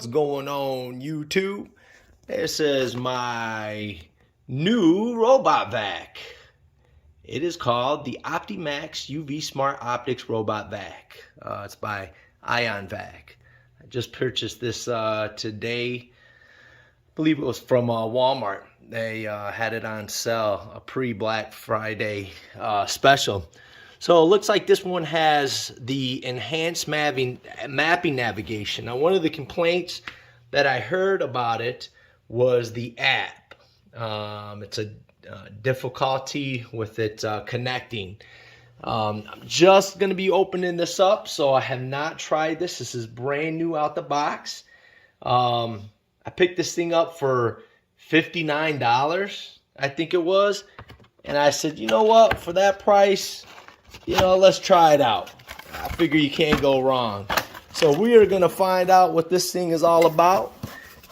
What's going on, YouTube? This is my new Robovac. It is called the Optimax UV Smart Optics Robovac. It's by Vac. I just purchased this today. I believe it was from Walmart. They had it on sale, a pre-Black Friday special. So it looks like this one has the enhanced mapping navigation. Now, one of the complaints that I heard about it was the app. It's a difficulty with it connecting. I'm just going to be opening this up, so I have not tried this. This is brand new out the box. I picked this thing up for $59, I think it was. And I said, you know what, for that price, let's try it out. I figure you can't go wrong. So we are going to find out what this thing is all about.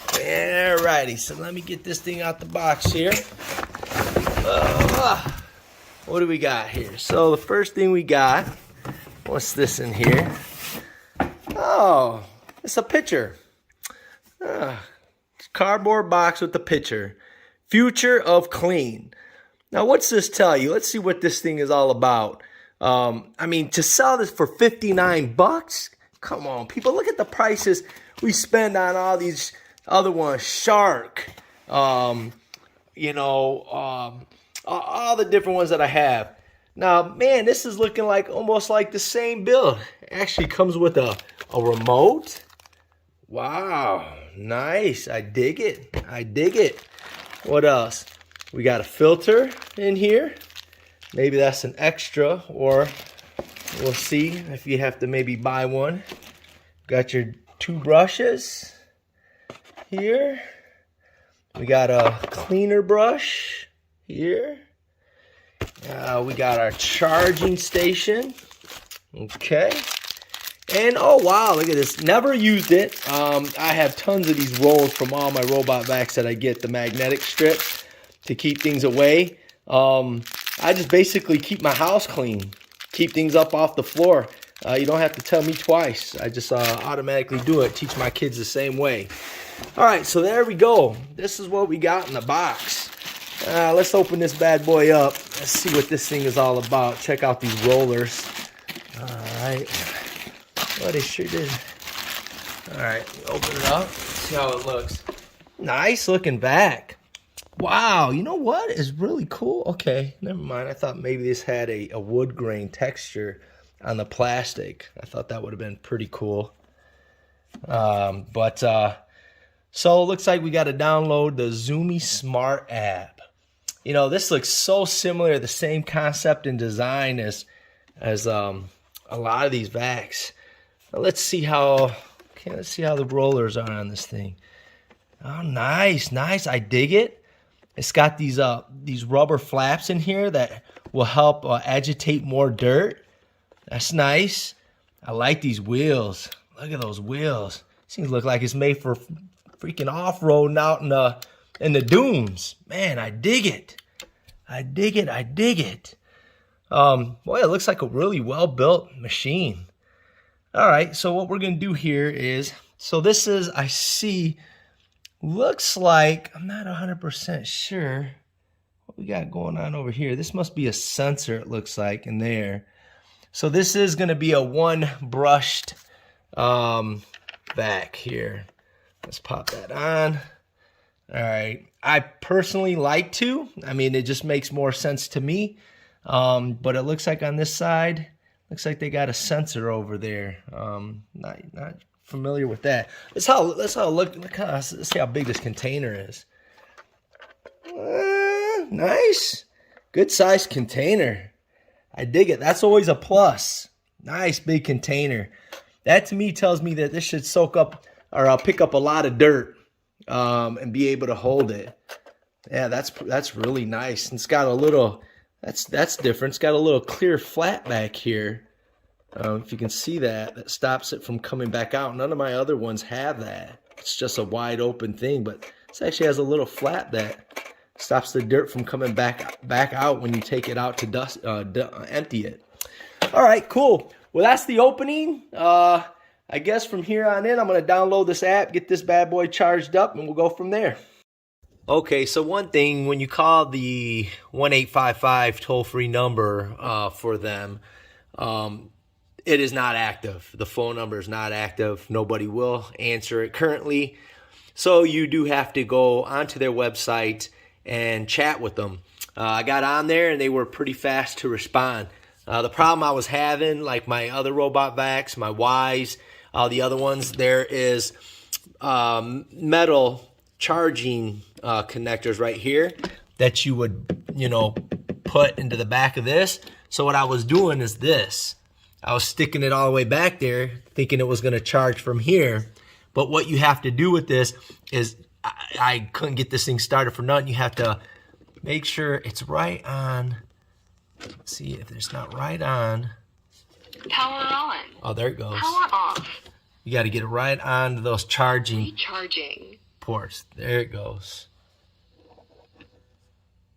Alrighty, so let me get this thing out the box here. What do we got here? So the first thing we got, what's this in here? Oh, it's a pitcher. Cardboard box with the pitcher. Future of clean. Now, what's this tell you? Let's see what this thing is all about. I mean, to sell this for $59, come on, people, look at the prices we spend on all these other ones. Shark, all the different ones that I have. Now, man, this is looking like almost like the same build. It actually comes with a remote. Wow, nice. I dig it. I dig it. What else? We got a filter in here. Maybe that's an extra, or we'll see if you have to maybe buy one. Got your two brushes here. We got a cleaner brush here. We got our charging station. Okay. And oh wow, look at this. Never used it. I have tons of these rolls from all my Robovacs that I get, the magnetic strips to keep things away. I just basically keep my house clean, keep things up off the floor. You don't have to tell me twice. I just automatically do it. Teach my kids the same way. All right, so there we go. This is what we got in the box. Let's open this bad boy up. Let's see what this thing is all about. Check out these rollers. All right. Well, they sure did. All right, open it up. See how it looks. Nice looking back. Wow, you know what is really cool? Okay, never mind. I thought maybe this had a wood grain texture on the plastic. I thought that would have been pretty cool. So it looks like we got to download the Zoomy Smart app. This looks so similar, the same concept and design as a lot of these vacs. Now let's see how the rollers are on this thing. Oh, nice. I dig it. It's got these rubber flaps in here that will help agitate more dirt. That's nice. I like these wheels. Look at those wheels. Seems look like it's made for freaking off-roading out in the dunes. Man, I dig it. I dig it. Boy, it looks like a really well-built machine. All right, so what we're going to do here is, so this is, I see, looks like, I'm not 100% sure what we got going on over here. This must be a sensor, it looks like, in there. So this is going to be a one-brushed vac here. Let's pop that on. All right. I personally like to. I mean, it just makes more sense to me. But it looks like on this side, looks like they got a sensor over there. Not familiar with that. Let's see how big this container is. Nice. Good sized container. I dig it. That's always a plus. Nice big container. That to me tells me that this should soak up or pick up a lot of dirt and be able to hold it. Yeah, that's really nice. And it's got a little, that's different. It's got a little clear flat back here. If you can see that stops it from coming back out. None of my other ones have that. It's just a wide open thing, but this actually has a little flap that stops the dirt from coming back out when you take it out to empty it. All right, cool. Well, that's the opening. I guess from here on in, I'm going to download this app, get this bad boy charged up, and we'll go from there. Okay, so one thing, when you call the 1-855 toll-free number for them, it is not active. The phone number is not active. Nobody will answer it currently. So you do have to go onto their website and chat with them. I got on there and they were pretty fast to respond. The problem I was having, like my other Robovacs, my Ys, the other ones, there is metal charging connectors right here that you would, put into the back of this. So what I was doing is this. I was sticking it all the way back there, thinking it was going to charge from here. But what you have to do with this is, I couldn't get this thing started for nothing. You have to make sure it's right on. Let's see if it's not right on. Power on. Oh, there it goes. Power off. You got to get it right on those charging ports. There it goes.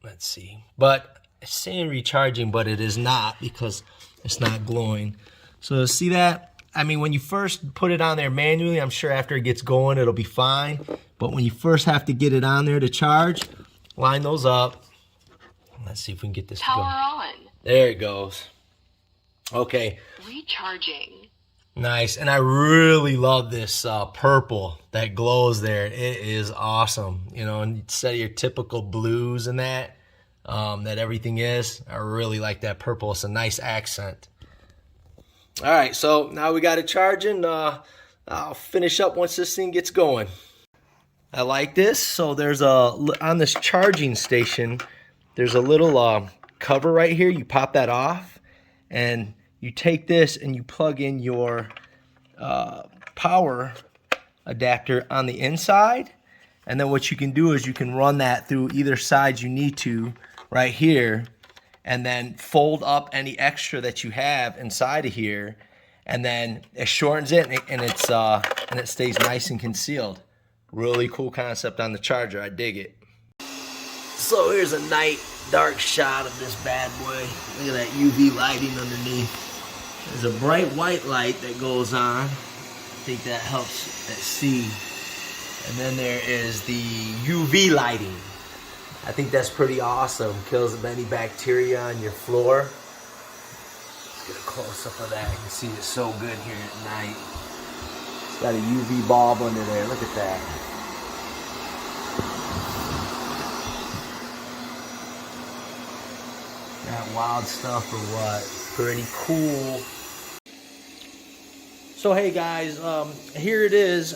Let's see. But it's saying recharging, but it is not because it's not glowing. So see that? I mean, when you first put it on there manually, I'm sure after it gets going, it'll be fine. But when you first have to get it on there to charge, line those up. Let's see if we can get this to go. Power on. There it goes. Okay. Recharging. Nice. And I really love this purple that glows there. It is awesome. Instead of your typical blues and that everything is, I really like that purple. It's a nice accent. All right, so now we got it charging. I'll finish up once this thing gets going. I like this. So there's on this charging station, there's a little cover right here. You pop that off, and you take this and you plug in your power adapter on the inside. And then what you can do is you can run that through either side you need to right here, and then fold up any extra that you have inside of here, and then it shortens it, and it stays nice and concealed. Really cool concept on the charger. I dig it. So here's a night dark shot of this bad boy. Look at that UV lighting underneath. There's a bright white light that goes on. I think that helps see. And then there is the UV lighting. I think that's pretty awesome. Kills any bacteria on your floor. Let's get a close-up of that. You can see it's so good here at night. It's got a UV bulb under there. Look at that. That wild stuff or what? Pretty cool. So hey guys, here it is.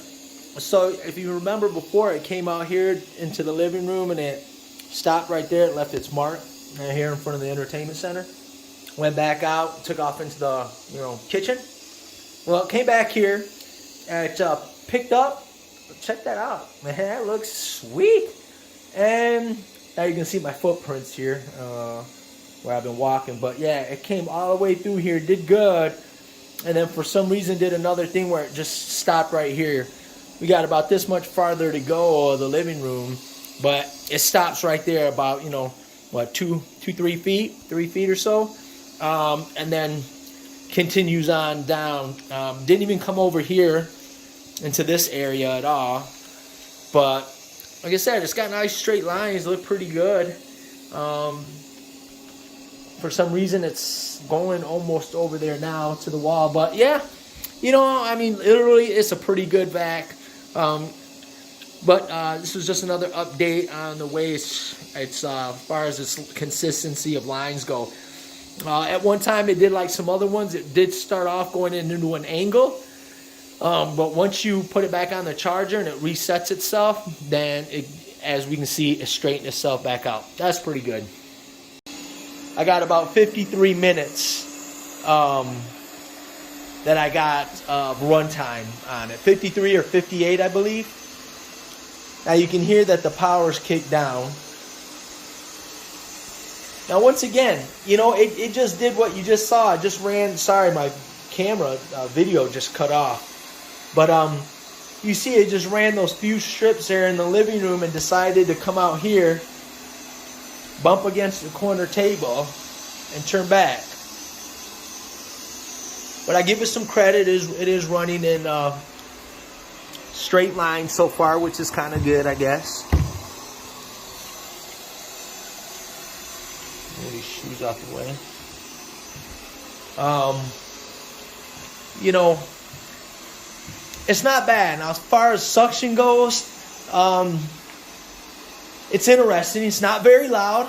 So if you remember before, it came out here into the living room and it stopped right there. It left its mark right here in front of the entertainment center. Went back out, took off into the kitchen. Well, it came back here and it picked up. Check that out, man. That looks sweet. And now you can see my footprints here where I've been walking. But yeah, it came all the way through here, did good, and then for some reason did another thing where it just stopped right here. We got about this much farther to go, the living room, but it stops right there about, what, 3 feet or so, and then continues on down. Didn't even come over here into this area at all, but like I said, it's got nice straight lines, look pretty good. For some reason, it's going almost over there now to the wall, but yeah, literally, it's a pretty good vac. But this was just another update on the way it's as far as its consistency of lines go. At one time, it did like some other ones. It did start off going into an angle. But once you put it back on the charger and it resets itself, then as we can see, it straightened itself back out. That's pretty good. I got about 53 minutes that I got runtime on it. 53 or 58, I believe. Now you can hear that the power's kicked down. Now once again, it just did what you just saw. It just ran, sorry, my camera video just cut off. But you see it just ran those few strips there in the living room and decided to come out here, bump against the corner table, and turn back. But I give it some credit. It is running in straight line so far, which is kind of good, I guess. Move these shoes out the way. You know, it's not bad. Now, as far as suction goes, it's interesting. It's not very loud.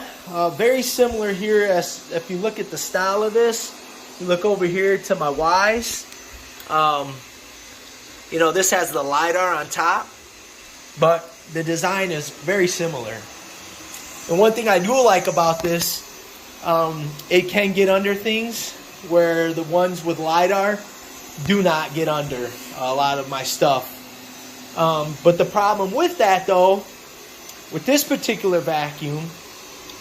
Very similar here as if you look at the style of this. You look over here to my Ys. You know, this has the LiDAR on top, but the design is very similar. And one thing I do like about this, it can get under things where the ones with LiDAR do not get under a lot of my stuff. But the problem with that, though, with this particular vacuum,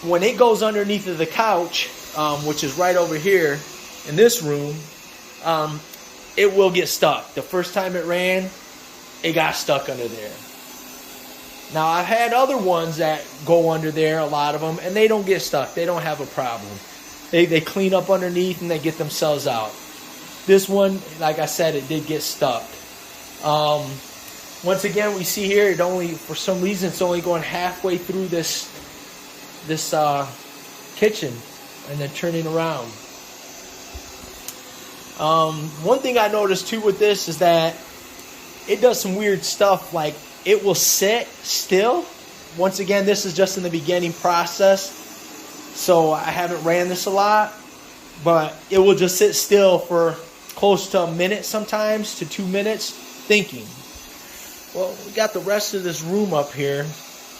when it goes underneath of the couch, which is right over here in this room, it will get stuck. The first time it ran, it got stuck under there. Now, I've had other ones that go under there, a lot of them, and they don't get stuck. They don't have a problem. They clean up underneath and they get themselves out. This one, like I said, it did get stuck. Once again, we see here, it only, for some reason, it's only going halfway through this kitchen and then turning around. One thing I noticed too with this is that it does some weird stuff, like it will sit still. Once again, this is just in the beginning process, so I haven't ran this a lot, but it will just sit still for close to a minute sometimes to 2 minutes thinking. Well, we got the rest of this room up here,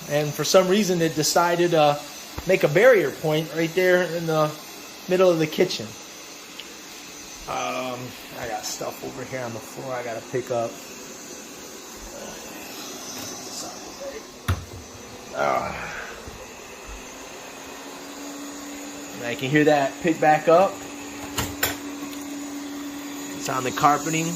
and for some reason it decided to make a barrier point right there in the middle of the kitchen. I got stuff over here on the floor I gotta pick up. And I can hear that pick back up. It's on the carpeting.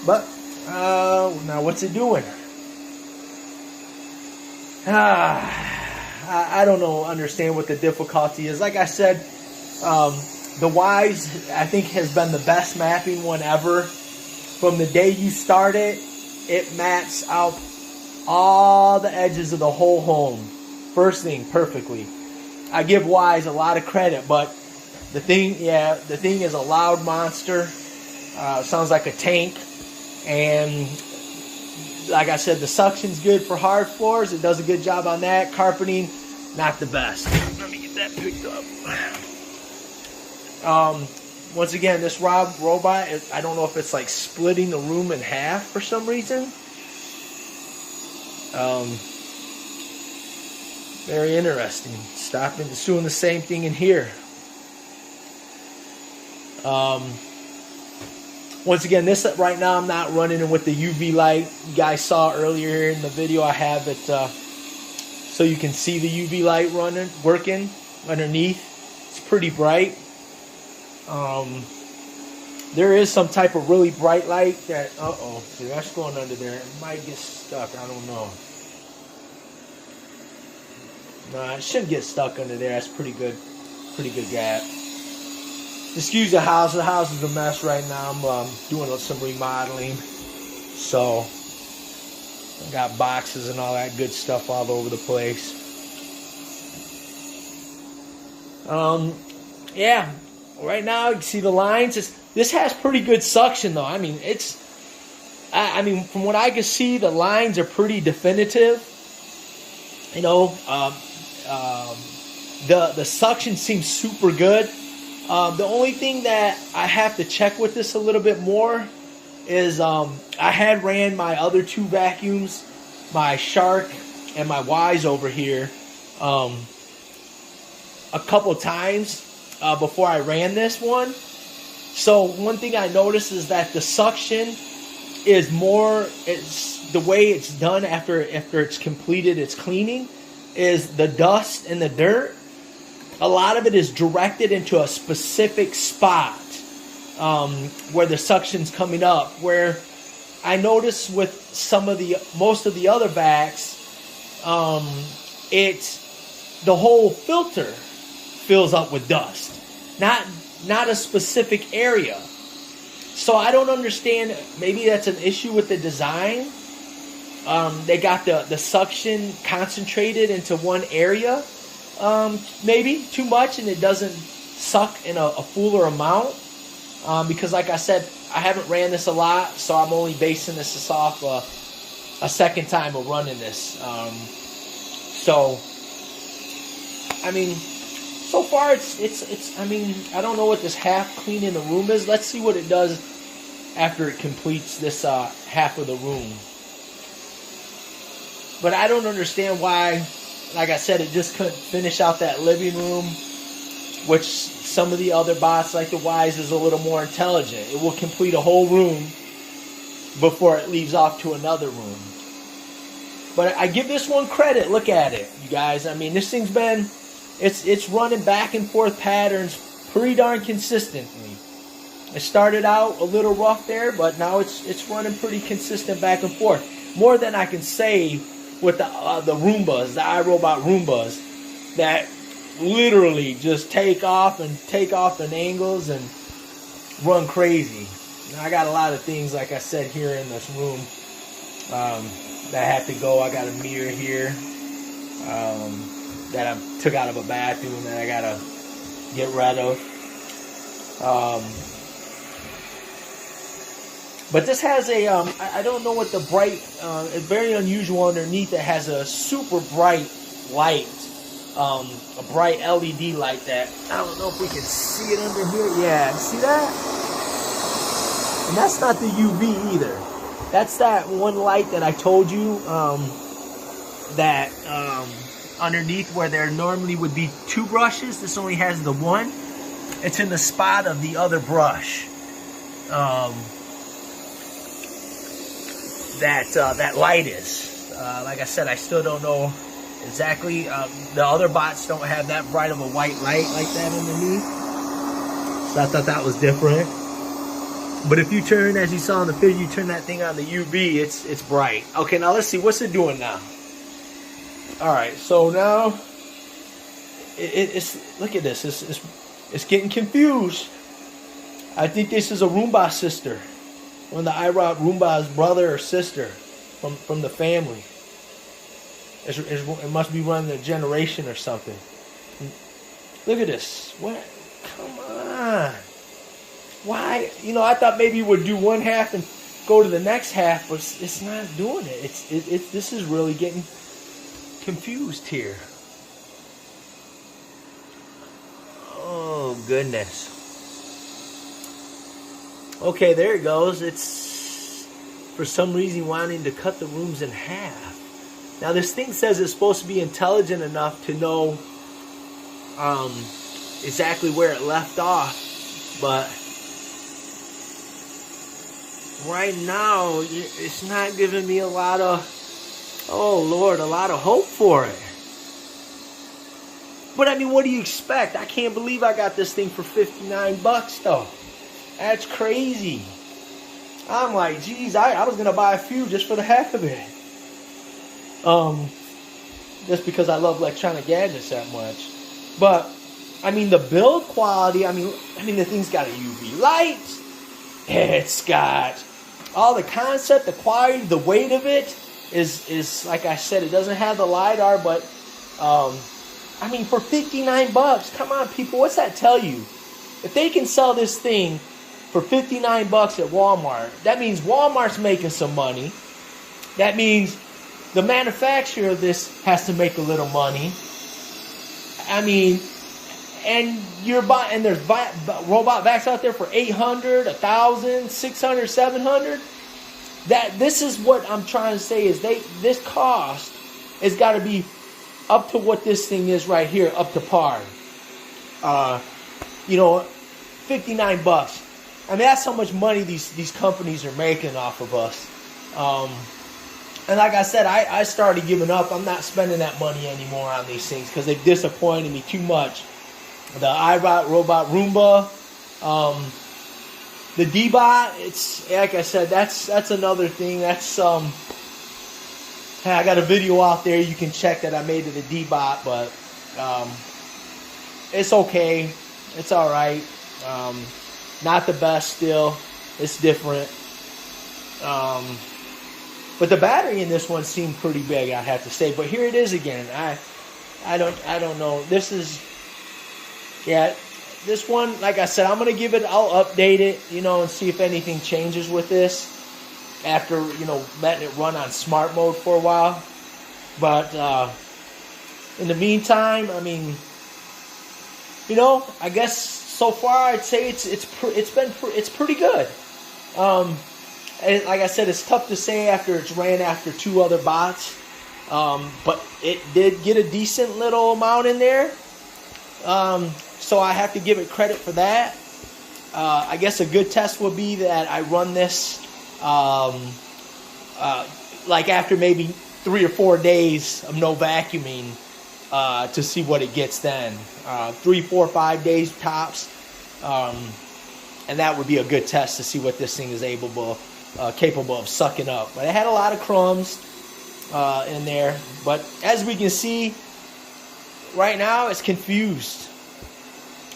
But, now what's it doing? I don't know, understand what the difficulty is. Like I said, the Ys, I think, has been the best mapping one ever. From the day you start it, it maps out all the edges of the whole home. First thing, perfectly. I give Ys a lot of credit, but the thing is a loud monster. Sounds like a tank. And like I said, the suction's good for hard floors. It does a good job on that. Carpeting, not the best. Let me get that picked up. Once again, this robot, I don't know if it's like splitting the room in half for some reason. Very interesting. It's doing the same thing in here. Once again, this right now I'm not running it with the UV light. You guys saw earlier in the video I have it so you can see the UV light working underneath. It's pretty bright. There is some type of really bright light that, see, that's going under there. It might get stuck, I don't know. No, it shouldn't get stuck under there. That's pretty good gap. Excuse the house. The house is a mess right now. I'm doing some remodeling. So, I got boxes and all that good stuff all over the place. Yeah. Right now, you can see the lines. This has pretty good suction, though. I mean, from what I can see, the lines are pretty definitive. You know, the suction seems super good. The only thing that I have to check with this a little bit more is I had ran my other two vacuums, my Shark and my Wise over here, a couple times before I ran this one. So one thing I noticed is that the suction is it's the way it's done after it's completed its cleaning is the dust and the dirt. A lot of it is directed into a specific spot where the suction's coming up. Where I noticed with most of the other vacs, it's the whole filter fills up with dust. Not a specific area. So I don't understand. Maybe that's an issue with the design. They got the suction concentrated into one area. Maybe too much, and it doesn't suck in a fuller amount. Because like I said, I haven't ran this a lot, so I'm only basing this off a second time of running this. So I mean, so far it's I mean, I don't know what this half cleaning the room is. Let's see what it does after it completes this half of the room. But I don't understand why, like I said, it just couldn't finish out that living room, which some of the other bots, like the Wise, is a little more intelligent. It will complete a whole room before it leaves off to another room. But I give this one credit. Look at it, you guys. I mean, this thing's been, it's running back and forth patterns pretty darn consistently. It started out a little rough there, but now it's running pretty consistent back and forth. More than I can say with the Roombas, the iRobot Roombas, that literally just take off in angles and run crazy. Now, I got a lot of things, like I said, here in this room that have to go. I got a mirror here that I took out of a bathroom that I gotta get rid of. But this has a, I don't know what the bright, it's very unusual underneath. It has a super bright light, a bright LED light that, I don't know if we can see it under here. Yeah, see that? And that's not the UV either. That's that one light that I told you, that underneath where there normally would be two brushes. This only has the one. It's in the spot of the other brush. That light is. Like I said, I still don't know exactly. The other bots don't have that bright of a white light like that underneath. So I thought that was different. But if you turn, as you saw in the video, you turn that thing on the UV, it's bright. Okay, now let's see. What's it doing now? Alright, so now it's look at this. It's getting confused. I think this is a Roomba sister. One of the iRobot Roomba's brother or sister from the family. It must be running a generation or something. Look at this. What? Come on. Why? You know, I thought maybe it would do one half and go to the next half, but it's not doing it. This is really getting confused here. Oh, goodness. Okay, there it goes. It's, for some reason, wanting to cut the rooms in half. Now, this thing says it's supposed to be intelligent enough to know exactly where it left off. But right now, it's not giving me a lot of, oh, Lord, a lot of hope for it. But, I mean, what do you expect? I can't believe I got this thing for $59, though. That's crazy. I'm like, geez, I was going to buy a few just for the heck of it. Just because I love electronic gadgets that much. But, I mean, the build quality, I mean, the thing's got a UV light. It's got all the concept, the quality, the weight of it is like I said, it doesn't have the LiDAR, but, I mean, for $59, come on, people, what's that tell you? If they can sell this thing for $59 at Walmart, that means Walmart's making some money. That means the manufacturer of this has to make a little money. I mean, and you're buying, and there's Robovacs out there for $800, $1,000, $600, $700. That this is what I'm trying to say is this cost has got to be up to what this thing is right here, up to par. You know, $59. I mean, that's how much money these companies are making off of us. And like I said, I started giving up. I'm not spending that money anymore on these things because they've disappointed me too much. The iRobot Roomba, the D-Bot, it's like I said, that's another thing. That's I got a video out there you can check that I made of the D-Bot, but it's okay. It's all right. Not the best still. It's different. But the battery in this one seemed pretty big, I have to say. But here it is again. I don't know. This is, yeah, this one, like I said, I'll update it, and see if anything changes with this after, letting it run on smart mode for a while. But in the meantime, I mean, I guess so far I'd say it's pretty good. And like I said, it's tough to say after it's ran after 2 other bots. But it did get a decent little amount in there. So I have to give it credit for that. I guess a good test would be that I run this like after maybe 3 or 4 days of no vacuuming to see what it gets then. 3, 4, 5 days tops. And that would be a good test to see what this thing is capable of sucking up. But it had a lot of crumbs in there. But as we can see, right now it's confused.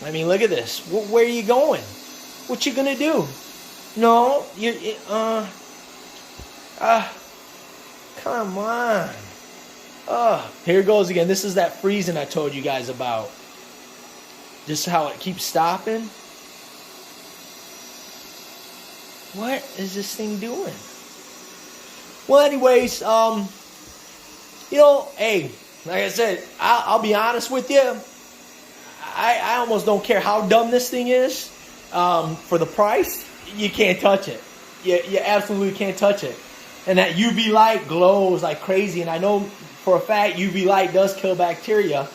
I mean, look at this. Where are you going? What you gonna do? No, come on. Here it goes again. This is that freezing I told you guys about. Just how it keeps stopping. What is this thing doing? Well, anyways, hey, like I said, I'll be honest with you. I almost don't care how dumb this thing is. For the price, you can't touch it. You absolutely can't touch it. And that UV light glows like crazy. And I know for a fact UV light does kill bacteria.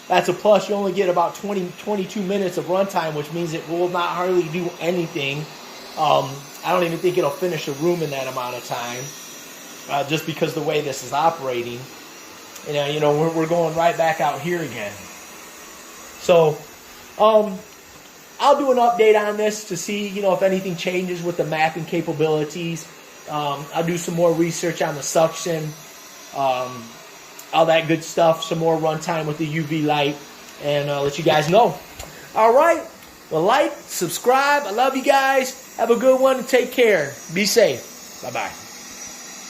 That's a plus. You only get about 22 minutes of runtime, which means it will not hardly do anything. I don't even think it'll finish a room in that amount of time, just because the way this is operating. And we're going right back out here again. So, I'll do an update on this to see, if anything changes with the mapping capabilities. I'll do some more research on the suction, all that good stuff, some more runtime with the UV light, and I'll let you guys know. All right. Well, like, subscribe. I love you guys. Have a good one and take care. Be safe. Bye-bye.